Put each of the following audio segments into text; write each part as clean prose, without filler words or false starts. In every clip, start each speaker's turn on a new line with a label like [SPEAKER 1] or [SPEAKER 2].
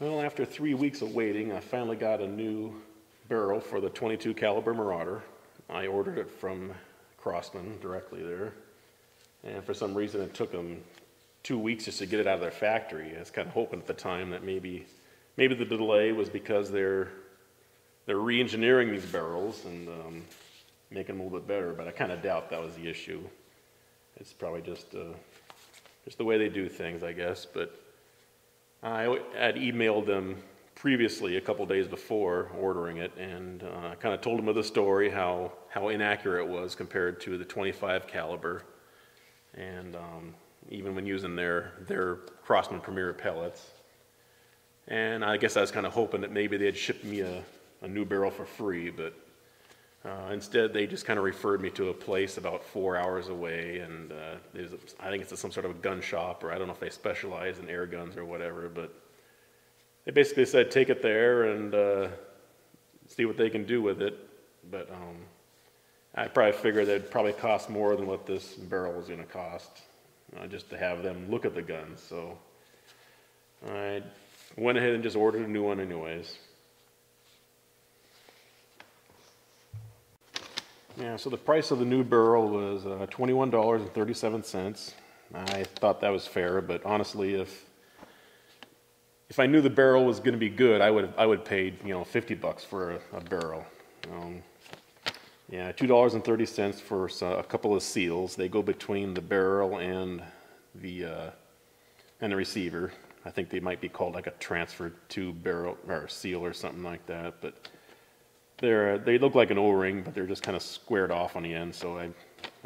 [SPEAKER 1] Well, after 3 weeks of waiting, I finally got a new barrel for the 22 caliber Marauder. I ordered it from Crosman directly there, and for some reason it took them 2 weeks just to get it out of their factory. I was kind of hoping at the time that maybe the delay was because they're re-engineering these barrels and making them a little bit better, but I kind of doubt that was the issue. It's probably just the way they do things, I guess. But I had emailed them previously a couple days before ordering it, and I kind of told them of the story, how inaccurate it was compared to the 25 caliber, and even when using their Crosman Premier pellets. And I guess I was kind of hoping that maybe they'd ship me a new barrel for free, but instead they just kind of referred me to a place about 4 hours away, and I think it's some sort of a gun shop, or I don't know if they specialize in air guns or whatever, but they basically said take it there and see what they can do with it. But I probably figured it'd probably cost more than what this barrel was going to cost, just to have them look at the gun. So I went ahead and just ordered a new one anyways. Yeah, so the price of the new barrel was $21.37. I thought that was fair, but honestly, if I knew the barrel was going to be good, I would pay $50 for a barrel. Yeah, $2.30 for a couple of seals. They go between the barrel and the receiver. I think they might be called like a transfer tube barrel or seal or something like that, but they look like an O-ring, but they're just kind of squared off on the end. So I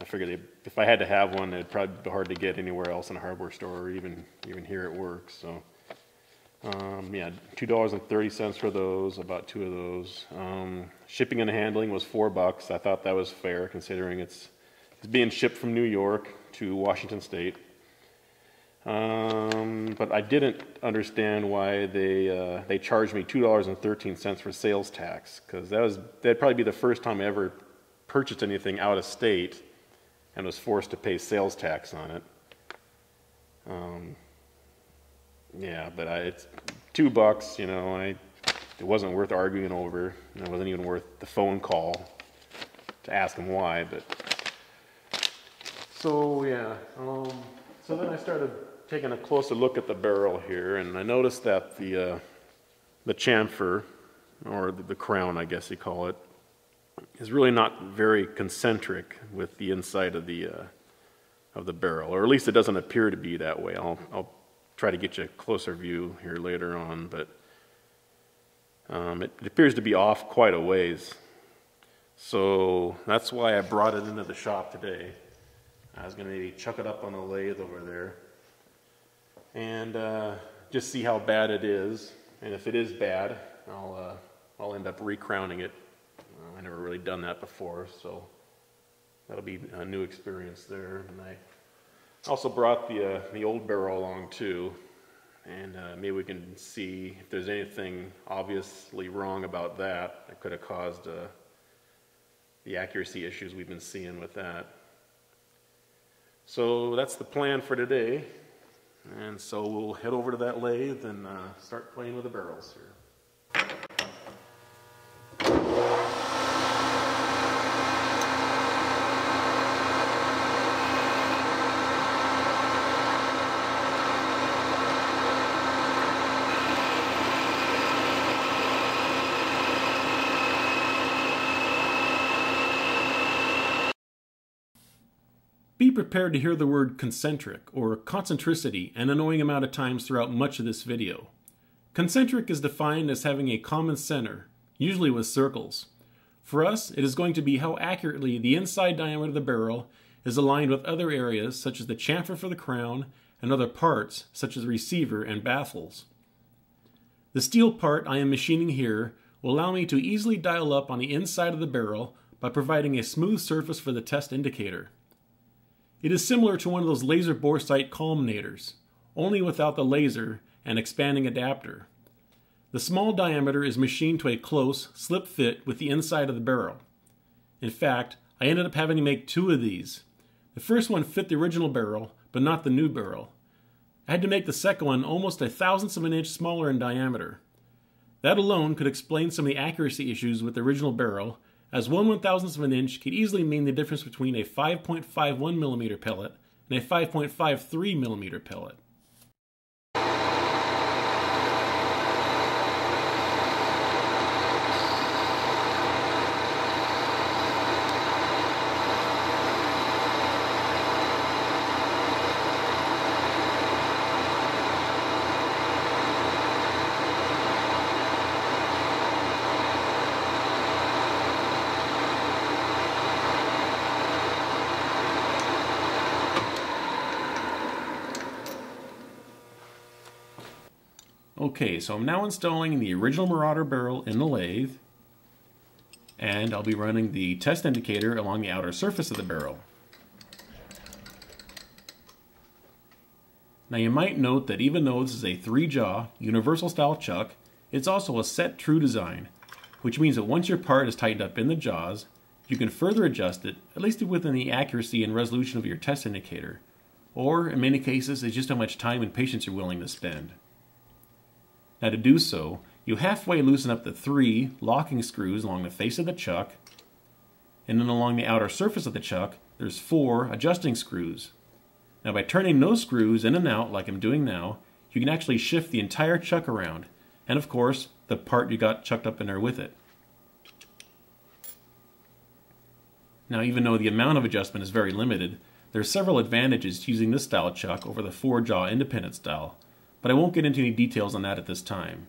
[SPEAKER 1] figured if I had to have one, it'd probably be hard to get anywhere else in a hardware store, or even here at work. So yeah, $2.30 for those, about 2 of those. Shipping and handling was $4. I thought that was fair, considering it's being shipped from New York to Washington State. But I didn't understand why they charged me $2.13 for sales tax, because that'd probably be the first time I ever purchased anything out of state and was forced to pay sales tax on it. Yeah, but it's $2, it wasn't worth arguing over. It wasn't even worth the phone call to ask them why. But so yeah, so then I started taking a closer look at the barrel here, and I noticed that the chamfer, or the crown, I guess you call it, is really not very concentric with the inside of the barrel, or at least it doesn't appear to be that way. I'll try to get you a closer view here later on, but it appears to be off quite a ways. So that's why I brought it into the shop today. I was going to maybe chuck it up on the lathe over there and just see how bad it is, and if it is bad, I'll end up recrowning it. I never really done that before, so that'll be a new experience there. And I also brought the old barrel along too, and maybe we can see if there's anything obviously wrong about that could have caused the accuracy issues we've been seeing with that. So that's the plan for today. And so we'll head over to that lathe and start playing with the barrels here.
[SPEAKER 2] Be prepared to hear the word concentric, or concentricity, an annoying amount of times throughout much of this video. Concentric is defined as having a common center, usually with circles. For us, it is going to be how accurately the inside diameter of the barrel is aligned with other areas, such as the chamfer for the crown, and other parts, such as the receiver and baffles. The steel part I am machining here will allow me to easily dial up on the inside of the barrel by providing a smooth surface for the test indicator. It is similar to one of those laser bore sight culminators, only without the laser and expanding adapter. The small diameter is machined to a close, slip fit with the inside of the barrel. In fact, I ended up having to make 2 of these. The first one fit the original barrel, but not the new barrel. I had to make the second one almost 1/1000th of an inch smaller in diameter. That alone could explain some of the accuracy issues with the original barrel, as 1/1000th of an inch could easily mean the difference between a 5.51mm pellet and a 5.53mm pellet. Okay, so I'm now installing the original Marauder barrel in the lathe, and I'll be running the test indicator along the outer surface of the barrel. Now you might note that even though this is a 3-jaw, universal style chuck, it's also a set true design, which means that once your part is tightened up in the jaws, you can further adjust it, at least within the accuracy and resolution of your test indicator, or in many cases it's just how much time and patience you're willing to spend. Now to do so, you halfway loosen up the 3 locking screws along the face of the chuck, and then along the outer surface of the chuck, there's 4 adjusting screws. Now by turning those screws in and out like I'm doing now, you can actually shift the entire chuck around, and of course, the part you got chucked up in there with it. Now even though the amount of adjustment is very limited, there are several advantages to using this style chuck over the 4-jaw independent style, but I won't get into any details on that at this time.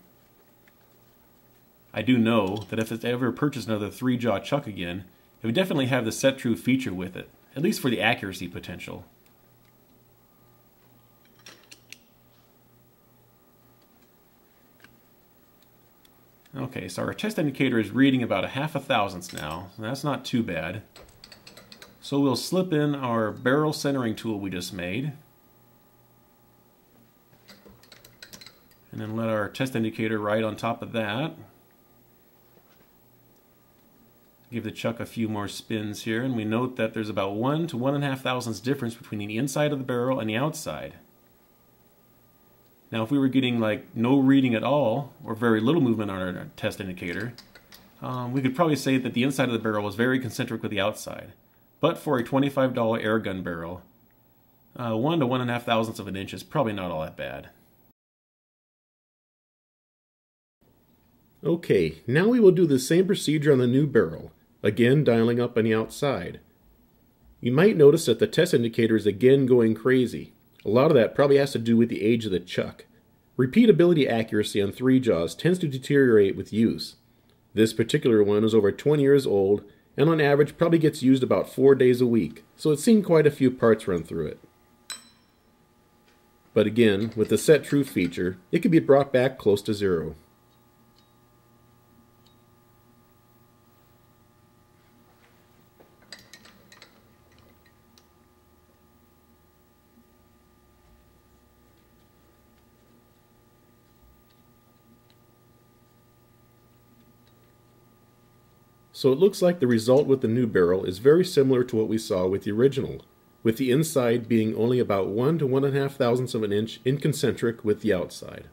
[SPEAKER 2] I do know that if I ever purchase another 3-jaw chuck again, it would definitely have the set true feature with it, at least for the accuracy potential. Okay, so our test indicator is reading about 1/2,000th now, so that's not too bad. So we'll slip in our barrel centering tool we just made, and then let our test indicator ride on top of that. Give the chuck a few more spins here, and we note that there's about 1 to 1.5 difference between the inside of the barrel and the outside. Now if we were getting like no reading at all, or very little movement on our test indicator, we could probably say that the inside of the barrel was very concentric with the outside. But for a $25 air gun barrel, 1 to 1.5 of an inch is probably not all that bad.
[SPEAKER 3] Okay, now we will do the same procedure on the new barrel, again dialing up on the outside. You might notice that the test indicator is again going crazy. A lot of that probably has to do with the age of the chuck. Repeatability accuracy on 3-jaws tends to deteriorate with use. This particular one is over 20 years old, and on average probably gets used about 4 days a week, so it's seen quite a few parts run through it. But again, with the set true feature, it can be brought back close to 0. So it looks like the result with the new barrel is very similar to what we saw with the original, with the inside being only about 1 to 1.5 of an inch inconcentric with the outside.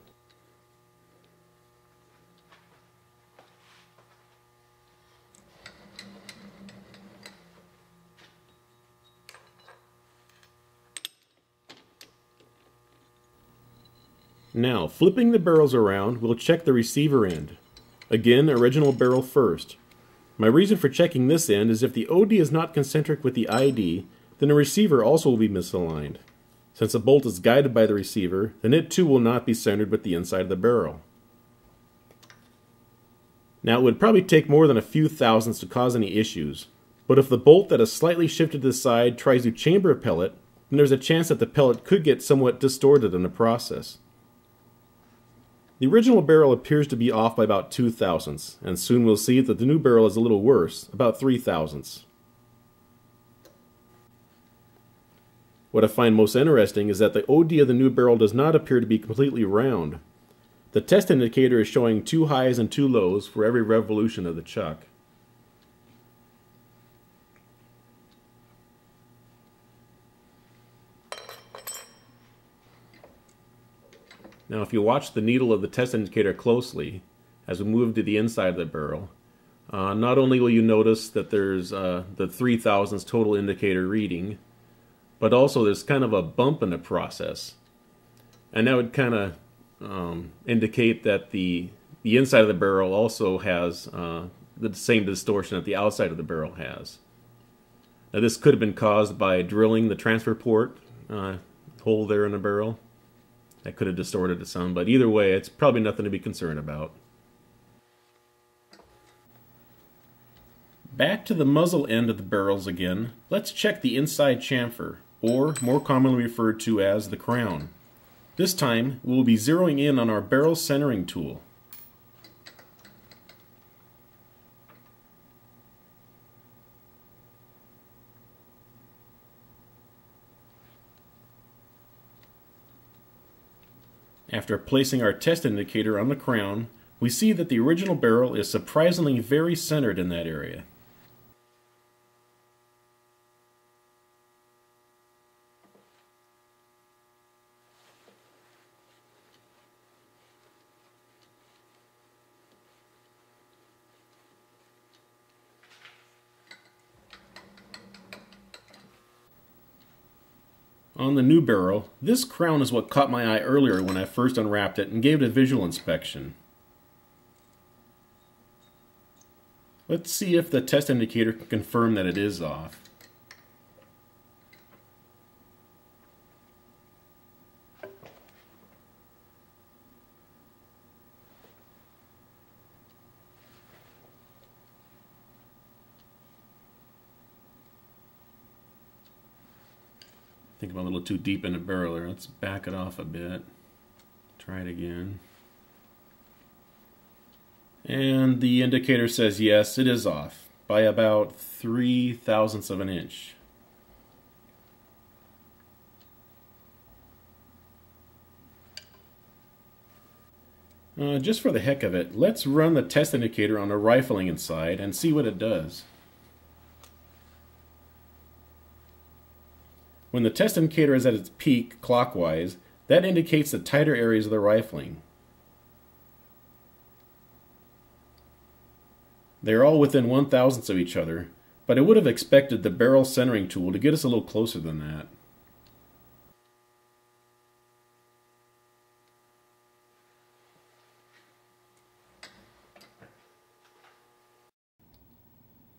[SPEAKER 3] Now, flipping the barrels around, we'll check the receiver end. Again, original barrel first. My reason for checking this end is if the OD is not concentric with the ID, then the receiver also will be misaligned. Since the bolt is guided by the receiver, then it too will not be centered with the inside of the barrel. Now it would probably take more than a few thousandths to cause any issues, but if the bolt that is slightly shifted to the side tries to chamber a pellet, then there's a chance that the pellet could get somewhat distorted in the process. The original barrel appears to be off by about 2 thousandths, and soon we'll see that the new barrel is a little worse, about 3 thousandths. What I find most interesting is that the OD of the new barrel does not appear to be completely round. The test indicator is showing 2 highs and 2 lows for every revolution of the chuck. Now if you watch the needle of the test indicator closely as we move to the inside of the barrel, not only will you notice that there's the 3,000ths total indicator reading, but also there's kind of a bump in the process. And that would kind of indicate that the inside of the barrel also has the same distortion that the outside of the barrel has. Now this could have been caused by drilling the transfer port hole there in the barrel. That could have distorted it some, but either way, it's probably nothing to be concerned about. Back to the muzzle end of the barrels again, let's check the inside chamfer, or more commonly referred to as the crown. This time, we'll be zeroing in on our barrel centering tool. After placing our test indicator on the crown, we see that the original barrel is surprisingly very centered in that area. On the new barrel, this crown is what caught my eye earlier when I first unwrapped it and gave it a visual inspection. Let's see if the test indicator can confirm that it is off. I think I'm a little too deep in the barrel there. Let's back it off a bit. Try it again. And the indicator says yes, it is off by about 3/1000ths of an inch. Just for the heck of it, let's run the test indicator on the rifling inside and see what it does. When the test indicator is at its peak clockwise, that indicates the tighter areas of the rifling. They are all within 1/1000ths of each other, but I would have expected the barrel centering tool to get us a little closer than that.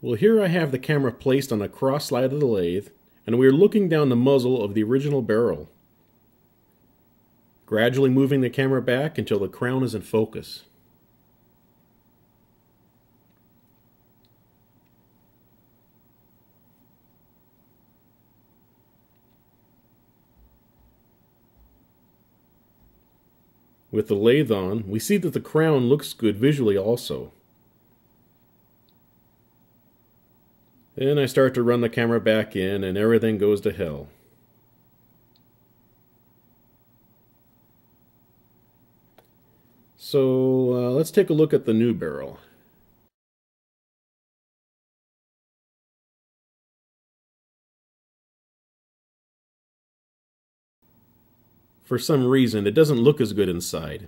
[SPEAKER 3] Well, here I have the camera placed on a cross slide of the lathe, and we are looking down the muzzle of the original barrel, gradually moving the camera back until the crown is in focus. With the lathe on, we see that the crown looks good visually also. Then I start to run the camera back in and everything goes to hell. So let's take a look at the new barrel. For some reason, it doesn't look as good inside.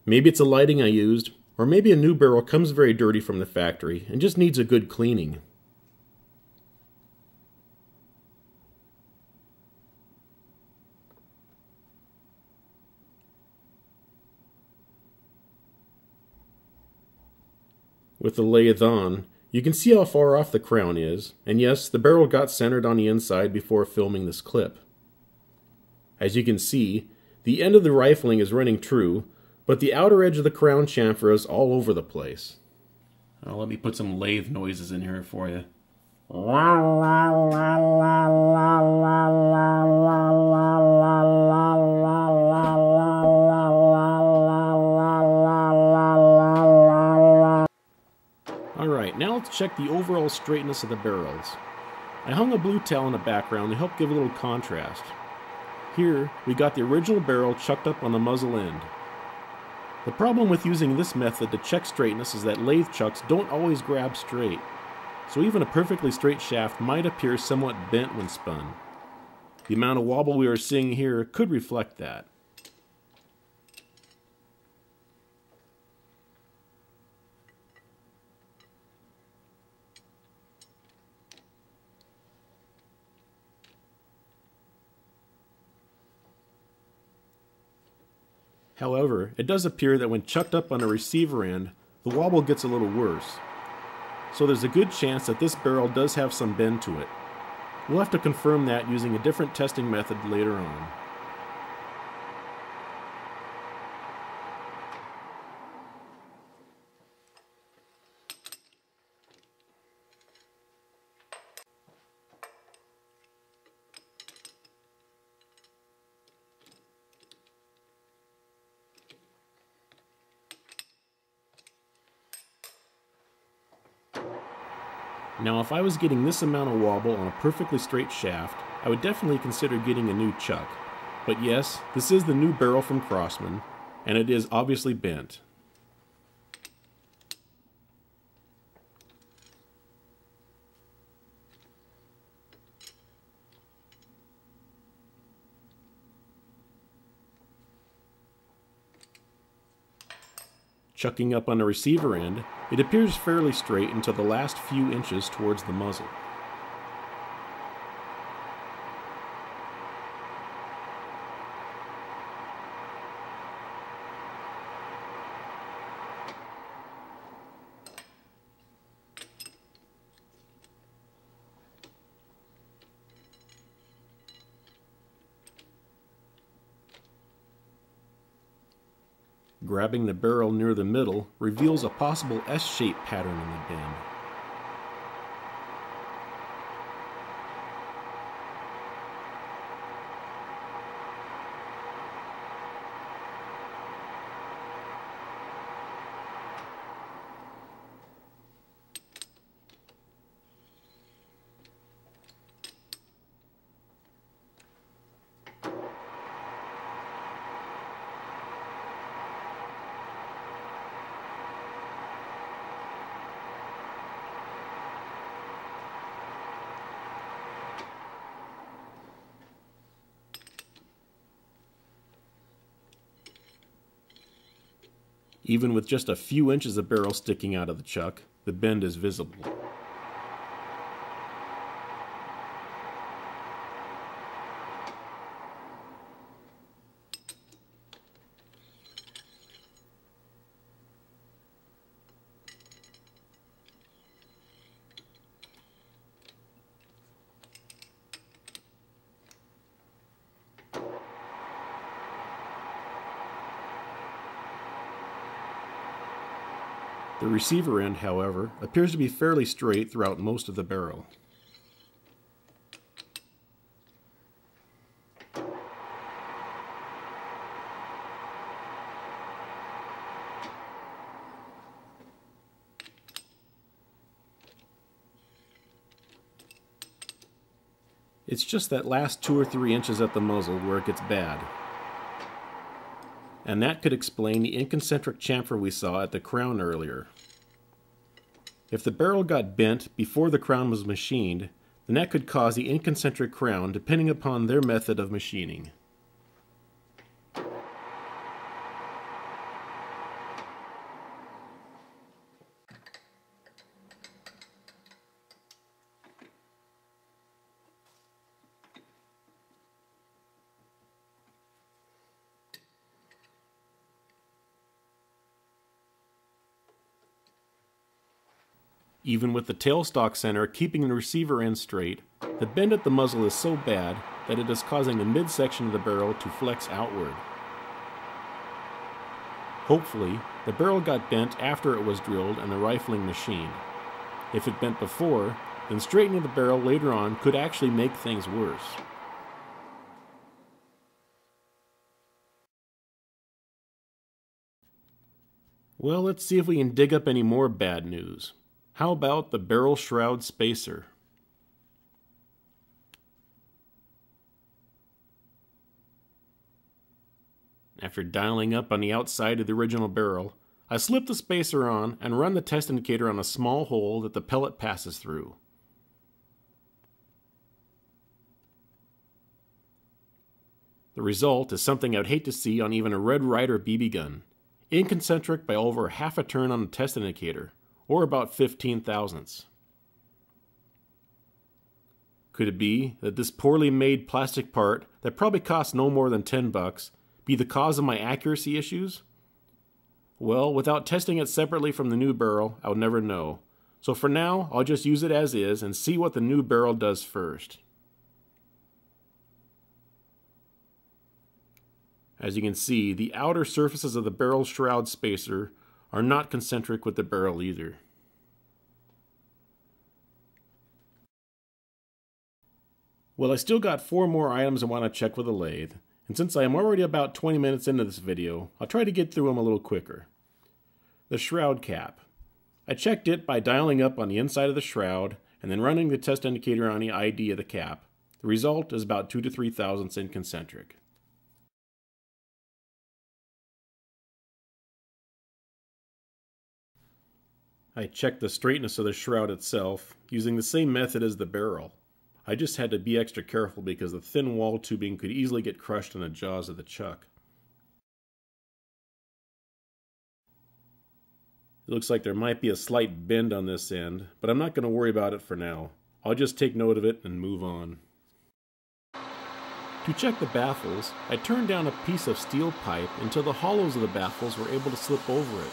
[SPEAKER 3] Maybe it's the lighting I used, or maybe a new barrel comes very dirty from the factory and just needs a good cleaning. With the lathe on, you can see how far off the crown is, and yes, the barrel got centered on the inside before filming this clip. As you can see, the end of the rifling is running true, but the outer edge of the crown chamfer is all over the place. Let me put some lathe noises in here for you. Alright, now let's check the overall straightness of the barrels. I hung a blue towel in the background to help give a little contrast. Here, we got the original barrel chucked up on the muzzle end. The problem with using this method to check straightness is that lathe chucks don't always grab straight, so even a perfectly straight shaft might appear somewhat bent when spun. The amount of wobble we are seeing here could reflect that.
[SPEAKER 2] However, it does appear that when chucked up on the receiver end, the wobble gets a little worse. So there's a good chance that this barrel does have some bend to it. We'll have to confirm that using a different testing method later on. Now, if I was getting this amount of wobble on a perfectly straight shaft, I would definitely consider getting a new chuck. But yes, this is the new barrel from Crosman, and it is obviously bent. Chucking up on the receiver end, it appears fairly straight until the last few inches towards the muzzle. Grabbing the barrel near the middle reveals a possible S-shaped pattern in the bend. Even with just a few inches of barrel sticking out of the chuck, the bend is visible. The receiver end, however, appears to be fairly straight throughout most of the barrel. It's just that last 2 or 3 inches at the muzzle where it gets bad. And that could explain the inconcentric chamfer we saw at the crown earlier. If the barrel got bent before the crown was machined, then that could cause the inconcentric crown depending upon their method of machining. Even with the tailstock center keeping the receiver end straight, the bend at the muzzle is so bad that it is causing the midsection of the barrel to flex outward. Hopefully, the barrel got bent after it was drilled and the rifling machined. If it bent before, then straightening the barrel later on could actually make things worse. Well, let's see if we can dig up any more bad news. How about the barrel shroud spacer? After dialing up on the outside of the original barrel, I slip the spacer on and run the test indicator on a small hole that the pellet passes through. The result is something I'd hate to see on even a Red Ryder BB gun, inconcentric by over half a turn on the test indicator, or about 15 thousandths. Could it be that this poorly made plastic part that probably cost no more than $10 be the cause of my accuracy issues? Well, without testing it separately from the new barrel, I'll never know. So for now, I'll just use it as is and see what the new barrel does first. As you can see, the outer surfaces of the barrel shroud spacer are not concentric with the barrel either. Well, I still got 4 more items I want to check with the lathe, and since I am already about 20 minutes into this video, I'll try to get through them a little quicker. The shroud cap. I checked it by dialing up on the inside of the shroud and then running the test indicator on the ID of the cap. The result is about 2 to 3 thousandths in concentric. I checked the straightness of the shroud itself using the same method as the barrel. I just had to be extra careful because the thin wall tubing could easily get crushed in the jaws of the chuck. It looks like there might be a slight bend on this end, but I'm not going to worry about it for now. I'll just take note of it and move on. To check the baffles, I turned down a piece of steel pipe until the hollows of the baffles were able to slip over it.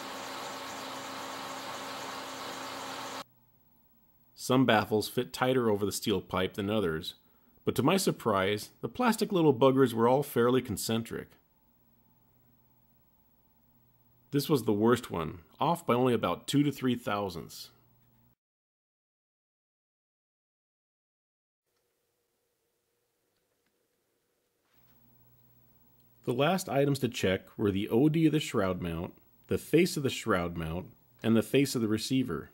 [SPEAKER 2] Some baffles fit tighter over the steel pipe than others, but to my surprise, the plastic little buggers were all fairly concentric. This was the worst one, off by only about 2 to 3 thousandths. The last items to check were the OD of the shroud mount, the face of the shroud mount, and the face of the receiver.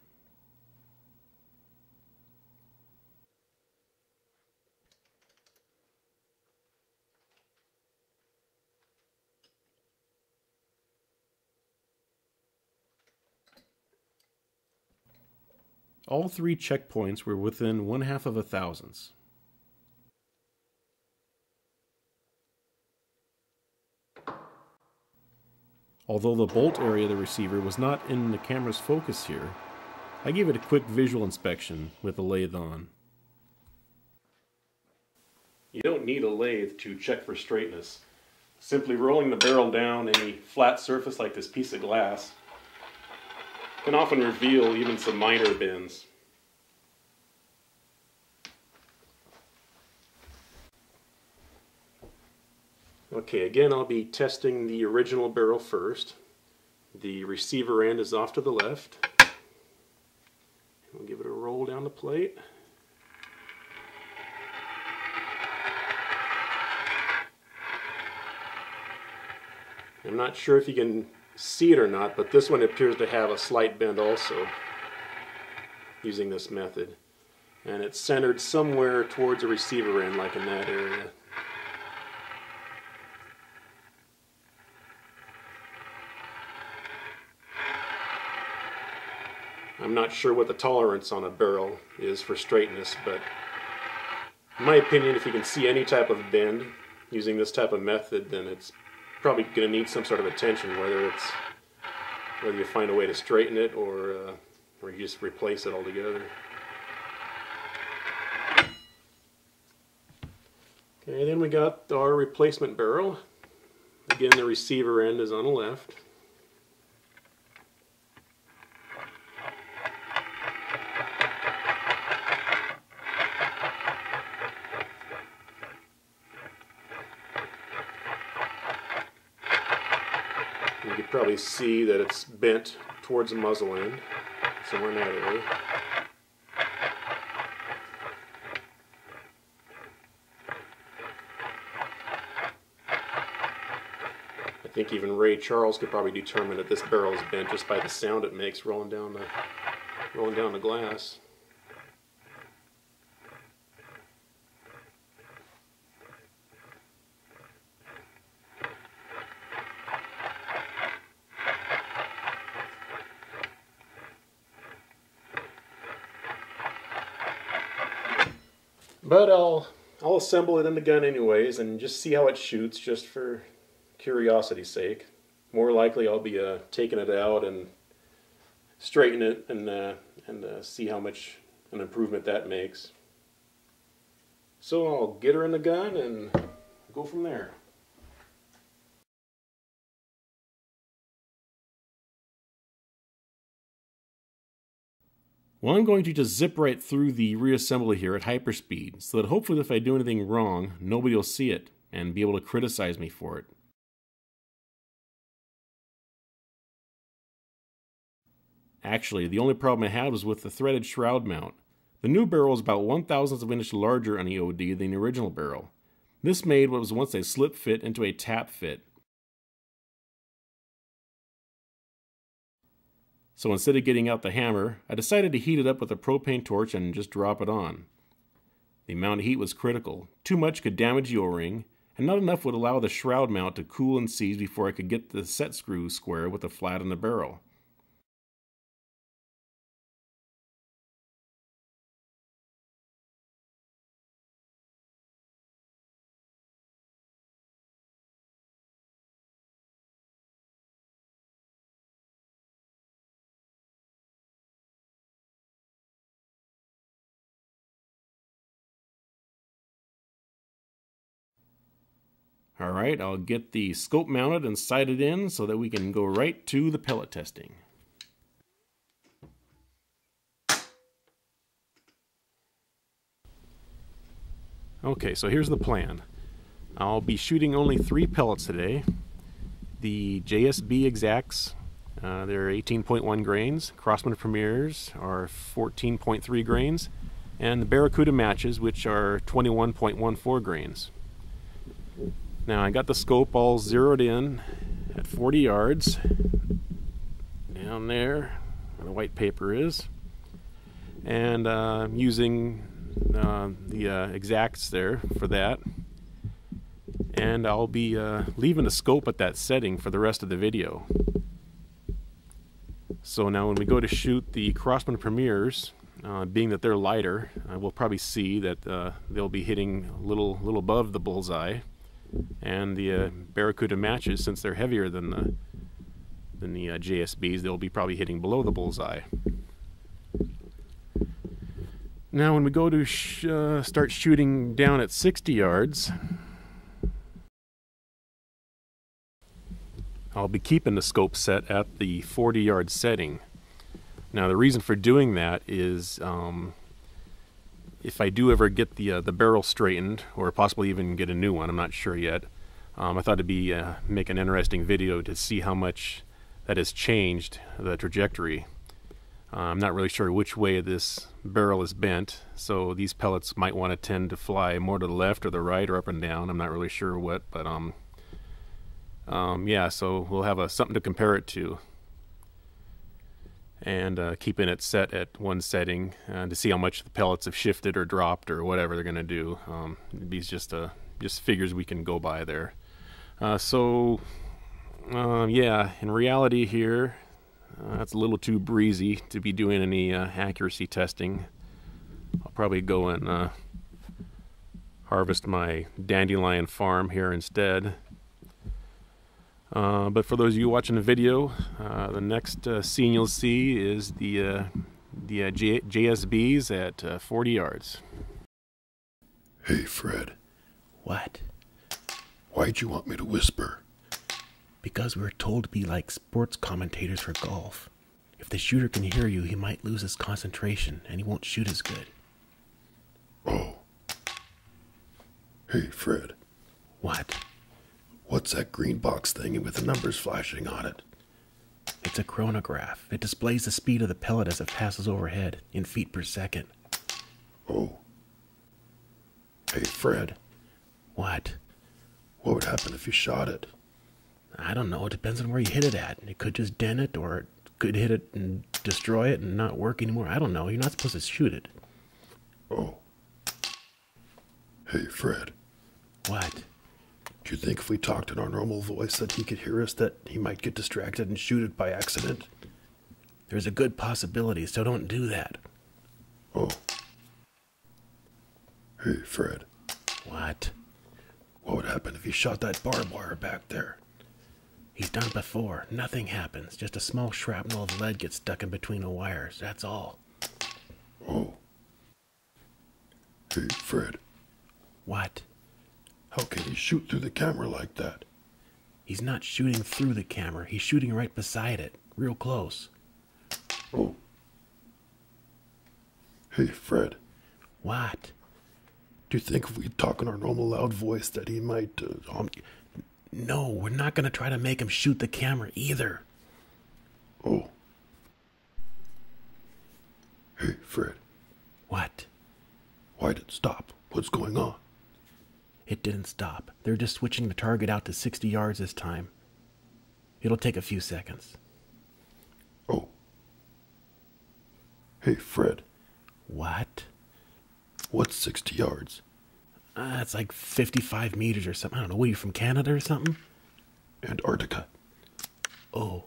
[SPEAKER 2] All 3 checkpoints were within 1/2 of a thousandths. Although the bolt area of the receiver was not in the camera's focus here, I gave it a quick visual inspection with the lathe on.
[SPEAKER 1] You don't need a lathe to check for straightness. Simply rolling the barrel down any flat surface like this piece of glass can often reveal even some minor bends. Okay, again I'll be testing the original barrel first. The receiver end is off to the left. We'll give it a roll down the plate. I'm not sure if you can see it or not, but this one appears to have a slight bend also using this method. And it's centered somewhere towards the receiver end, like in that area. I'm not sure what the tolerance on a barrel is for straightness, but in my opinion, if you can see any type of bend using this type of method, then it's probably going to need some sort of attention, whether you find a way to straighten it or you just replace it altogether. Okay, then we got our replacement barrel. Again, the receiver end is on the left. You can probably see that it's bent towards the muzzle end, somewhere in that area. I think even Ray Charles could probably determine that this barrel is bent just by the sound it makes rolling down the glass. But I'll assemble it in the gun anyways and just see how it shoots, just for curiosity's sake. More likely I'll be taking it out and straighten it and see how much an improvement that makes. So I'll get her in the gun and go from there.
[SPEAKER 2] Well, I'm going to just zip right through the reassembly here at hyperspeed, so that hopefully if I do anything wrong, nobody will see it and be able to criticize me for it. Actually, the only problem I had was with the threaded shroud mount. The new barrel is about 1/1000th of an inch larger on EOD than the original barrel. This made what was once a slip fit into a tap fit. So instead of getting out the hammer, I decided to heat it up with a propane torch and just drop it on. The amount of heat was critical. Too much could damage the O-ring, and not enough would allow the shroud mount to cool and seize before I could get the set screw square with the flat in the barrel. Alright, I'll get the scope mounted and sighted in so that we can go right to the pellet testing. Okay, so here's the plan. I'll be shooting only 3 pellets today. The JSB exacts, they're 18.1 grains. Crosman premieres are 14.3 grains. And the Barracuda matches, which are 21.14 grains. Now I got the scope all zeroed in at 40 yards down there where the white paper is, and using the exacts there for that, and I'll be leaving the scope at that setting for the rest of the video. So now when we go to shoot the Crosman premieres, being that they're lighter, we'll probably see that they'll be hitting a little above the bullseye. And the Barracuda matches, since they're heavier than the JSBs, they'll be probably hitting below the bullseye. Now when we go to start shooting down at 60 yards, I'll be keeping the scope set at the 40-yard setting. Now the reason for doing that is if I do ever get the barrel straightened, or possibly even get a new one, I'm not sure yet. I thought it'd be make an interesting video to see how much that has changed the trajectory. I'm not really sure which way this barrel is bent, so these pellets might want to tend to fly more to the left or the right or up and down. I'm not really sure what, but yeah, so we'll have something to compare it to. And keeping it set at one setting to see how much the pellets have shifted or dropped or whatever they're going to do. These just figures we can go by there. Yeah, in reality here, it's a little too breezy to be doing any accuracy testing. I'll probably go and harvest my dandelion farm here instead. But for those of you watching the video, the next scene you'll see is the JSBs at 40 yards.
[SPEAKER 4] Hey, Fred.
[SPEAKER 5] What?
[SPEAKER 4] Why'd you want me to whisper?
[SPEAKER 5] Because we were told to be like sports commentators for golf. If the shooter can hear you, he might lose his concentration, and he won't shoot as good.
[SPEAKER 4] Oh. Hey, Fred.
[SPEAKER 5] What?
[SPEAKER 4] What's that green box thing with the numbers flashing on it?
[SPEAKER 5] It's a chronograph. It displays the speed of the pellet as it passes overhead, in feet per second.
[SPEAKER 4] Oh. Hey, Fred.
[SPEAKER 5] What?
[SPEAKER 4] What would happen if you shot it?
[SPEAKER 5] I don't know. It depends on where you hit it at. It could just dent it, or it could hit it and destroy it and not work anymore. I don't know. You're not supposed to shoot it.
[SPEAKER 4] Oh. Hey, Fred.
[SPEAKER 5] What?
[SPEAKER 4] Do you think if we talked in our normal voice that he could hear us, that he might get distracted and shoot it by accident?
[SPEAKER 5] There's a good possibility, so don't do that.
[SPEAKER 4] Oh. Hey, Fred.
[SPEAKER 5] What?
[SPEAKER 4] What would happen if you shot that barbed wire back there?
[SPEAKER 5] He's done it before. Nothing happens. Just a small shrapnel of lead gets stuck in between the wires. That's all.
[SPEAKER 4] Oh. Hey, Fred.
[SPEAKER 5] What?
[SPEAKER 4] How can he shoot through the camera like that?
[SPEAKER 5] He's not shooting through the camera. He's shooting right beside it. Real close.
[SPEAKER 4] Oh. Hey, Fred,
[SPEAKER 5] What?
[SPEAKER 4] do you think if we talk in our normal loud voice that he might,
[SPEAKER 5] No, we're not gonna try to make him shoot the camera either.
[SPEAKER 4] Oh. Hey, Fred,
[SPEAKER 5] What?
[SPEAKER 4] why'd it stop? What's going on?
[SPEAKER 5] It didn't stop. They're just switching the target out to 60 yards this time. It'll take a few seconds.
[SPEAKER 4] Oh. Hey, Fred,
[SPEAKER 5] What?
[SPEAKER 4] what's 60 yards?
[SPEAKER 5] It's like 55 meters or something. I don't know. What, are you from Canada or something?
[SPEAKER 4] Antarctica.
[SPEAKER 5] Oh.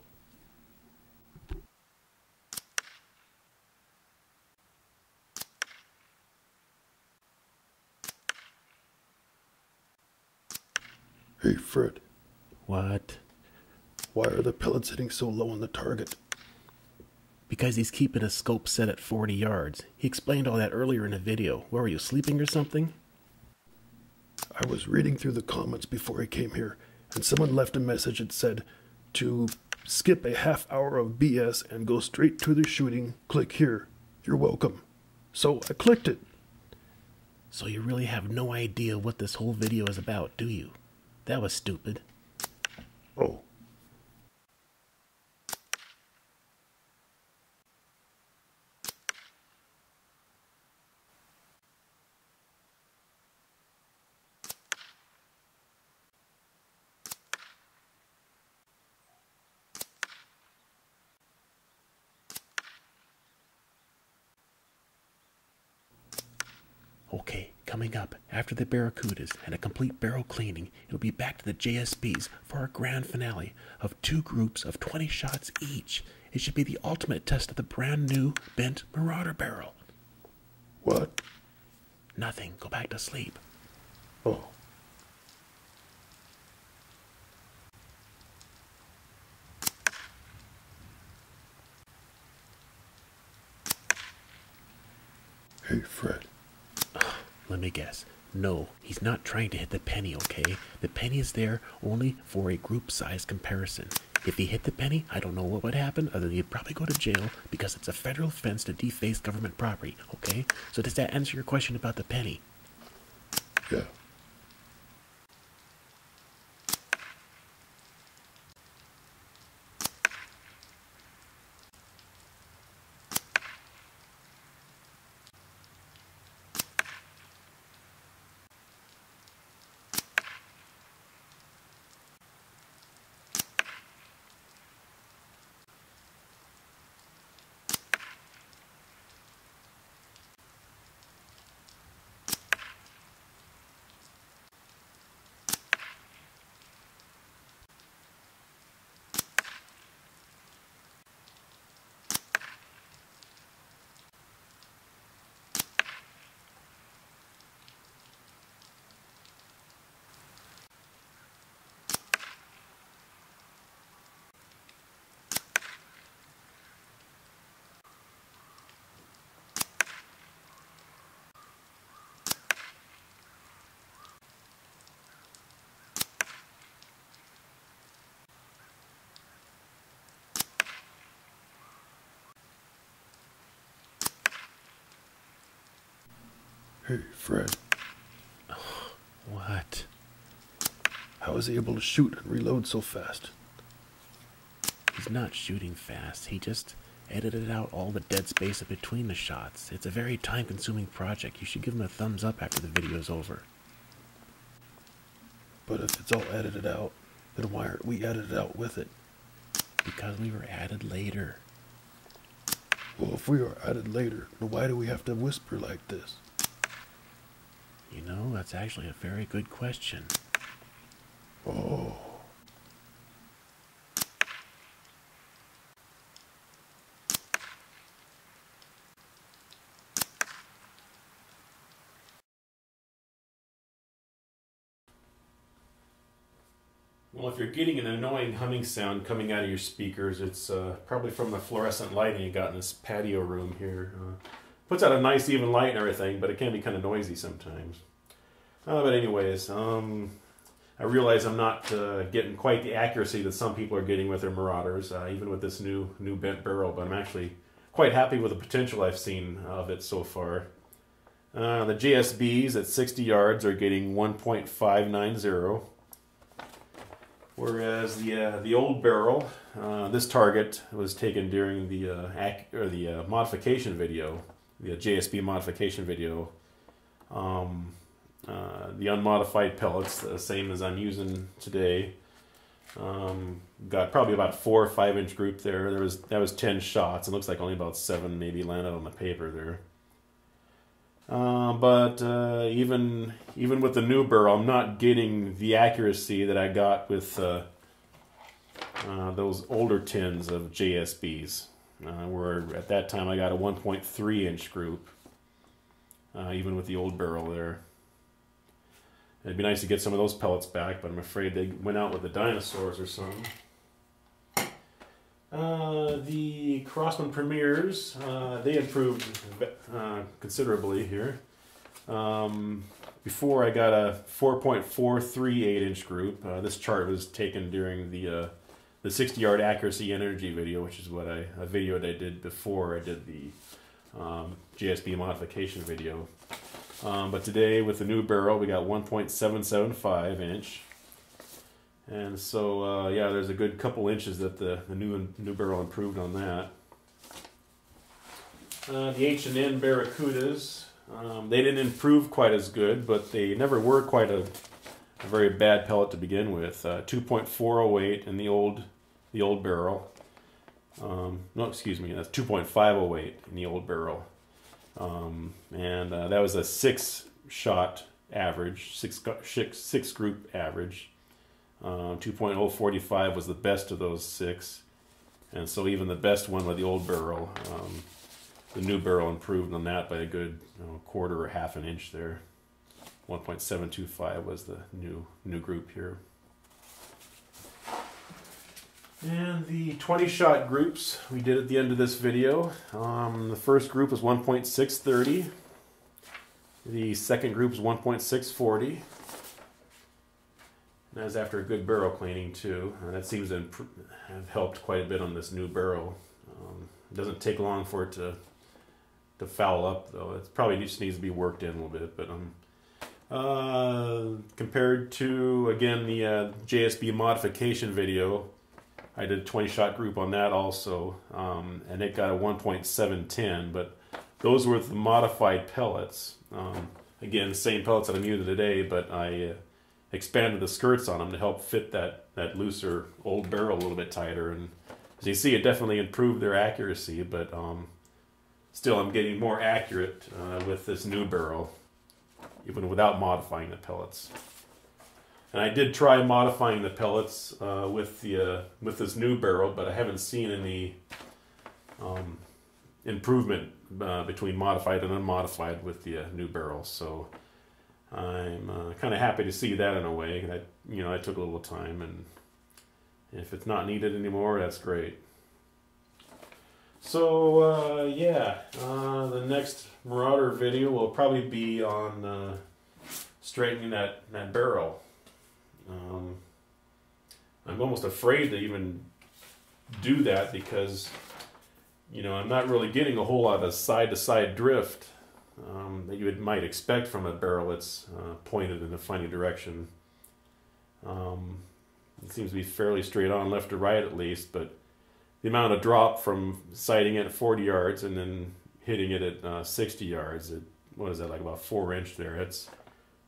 [SPEAKER 4] Hey, Fred,
[SPEAKER 5] What?
[SPEAKER 4] why are the pellets hitting so low on the target?
[SPEAKER 5] Because he's keeping his scope set at 40 yards. He explained all that earlier in the video. Where were you, sleeping or something?
[SPEAKER 4] I was reading through the comments before I came here, and someone left a message that said to skip a half hour of BS and go straight to the shooting. Click here. You're welcome. So I clicked it.
[SPEAKER 5] So you really have no idea what this whole video is about, do you? That was stupid.
[SPEAKER 4] Oh.
[SPEAKER 5] Okay, coming up, after the Barracudas and a complete barrel cleaning, it'll be back to the JSBs for our grand finale of 2 groups of 20 shots each. It should be the ultimate test of the brand new bent Marauder barrel.
[SPEAKER 4] What?
[SPEAKER 5] Nothing, go back to sleep.
[SPEAKER 4] Oh. Hey, Fred.
[SPEAKER 5] Let me guess. No, he's not trying to hit the penny, okay? The penny is there only for a group size comparison. If he hit the penny, I don't know what would happen, other than he'd probably go to jail because it's a federal offense to deface government property, okay? So does that answer your question about the penny?
[SPEAKER 4] Yeah. Hey, Fred.
[SPEAKER 5] What?
[SPEAKER 4] How is he able to shoot and reload so fast?
[SPEAKER 5] He's not shooting fast. He just edited out all the dead space in between the shots. It's a very time-consuming project. You should give him a thumbs up after the video's over.
[SPEAKER 4] But if it's all edited out, then why aren't we edited out with it?
[SPEAKER 5] Because we were added later.
[SPEAKER 4] Well, if we are added later, then why do we have to whisper like this?
[SPEAKER 5] You know, that's actually a very good question.
[SPEAKER 4] Oh.
[SPEAKER 2] Well, if you're getting an annoying humming sound coming out of your speakers, it's probably from the fluorescent lighting you got in this patio room here. Puts out a nice even light and everything, but it can be kind of noisy sometimes. But anyways, I realize I'm not getting quite the accuracy that some people are getting with their Marauders, even with this new bent barrel, but I'm actually quite happy with the potential I've seen of it so far. The JSBs at 60 yards are getting 1.590, whereas the old barrel, this target was taken during the modification video, the JSB modification video. The unmodified pellets, the same as I'm using today. Got probably about 4 or 5 inch group there. That was 10 shots. It looks like only about 7 maybe landed on the paper there. But even with the new barrel, I'm not getting the accuracy that I got with those older tins of JSBs, where at that time I got a 1.3 inch group, even with the old barrel there. It'd be nice to get some of those pellets back, but I'm afraid they went out with the dinosaurs or something. The Crosman Premiers, they improved considerably here. Before I got a 4.438 inch group. This chart was taken during the 60-yard accuracy energy video, which is what a video that I did before I did the JSB modification video. But today with the new barrel we got 1.775 inch. And so, yeah, there's a good couple inches that the new barrel improved on that. The H&N Barracudas, they didn't improve quite as good, but they never were quite a very bad pellet to begin with. 2.408 in the old barrel. No, excuse me, that's 2.508 in the old barrel. And that was a 6-shot average, six group average. 2.045 was the best of those 6, and so even the best one with the old barrel, the new barrel improved on that by a good quarter or half an inch there. 1.725 was the new group here. And the 20-shot groups we did at the end of this video. The first group was 1.630. The second group was 1.640. That was after a good barrel cleaning too. That seems to have helped quite a bit on this new barrel. It doesn't take long for it to foul up though. It probably just needs to be worked in a little bit. But compared to, again, the JSB modification video, I did a 20-shot group on that also, and it got a 1.710, but those were the modified pellets. Again, the same pellets that I'm using today, but I expanded the skirts on them to help fit that looser old barrel a little bit tighter. And as you see, it definitely improved their accuracy, but still I'm getting more accurate with this new barrel, even without modifying the pellets. And I did try modifying the pellets with this new barrel, but I haven't seen any improvement between modified and unmodified with the new barrel. So I'm kind of happy to see that in a way. I took a little time, and if it's not needed anymore, that's great. So yeah, the next Marauder video will probably be on straightening that barrel. I'm almost afraid to even do that because I'm not really getting a whole lot of side-to-side drift that you might expect from a barrel that's pointed in a funny direction. It seems to be fairly straight on, left to right at least, but the amount of drop from sighting it at 40 yards and then hitting it at 60 yards, what is that, like about 4 inch there? It's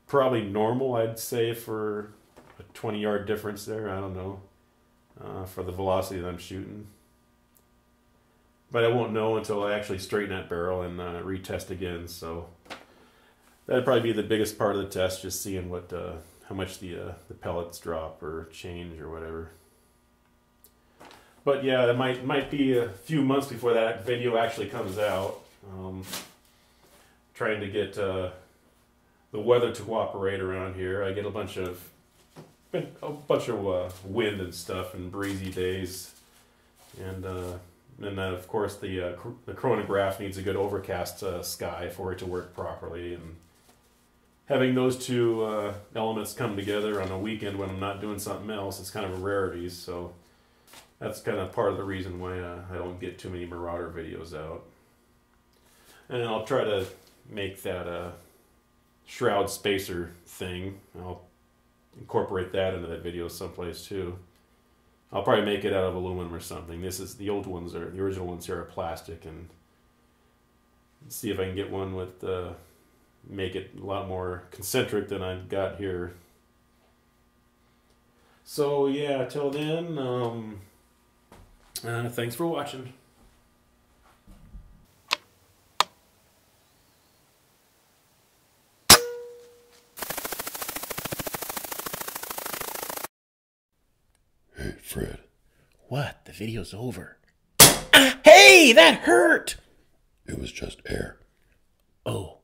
[SPEAKER 2] probably normal, I'd say, for a 20-yard difference there. I don't know, for the velocity that I'm shooting. But I won't know until I actually straighten that barrel and retest again. So that'd probably be the biggest part of the test, just seeing what how much the pellets drop or change or whatever. But yeah, it might be a few months before that video actually comes out. Trying to get the weather to cooperate around here. I get a bunch of wind and stuff and breezy days, and then of course the chronograph needs a good overcast sky for it to work properly. And having those two elements come together on a weekend when I'm not doing something else is kind of a rarity. So That's kind of part of the reason why I don't get too many Marauder videos out. And I'll try to make that shroud spacer thing. I'll incorporate that into that video someplace too. I'll probably make it out of aluminum or something. The original ones here are plastic, and see if I can get one with make it a lot more concentric than I've got here. So yeah, till then, thanks for watching.
[SPEAKER 4] Hey, Fred.
[SPEAKER 5] What? The video's over. Hey, that hurt!
[SPEAKER 4] It was just air.
[SPEAKER 5] Oh.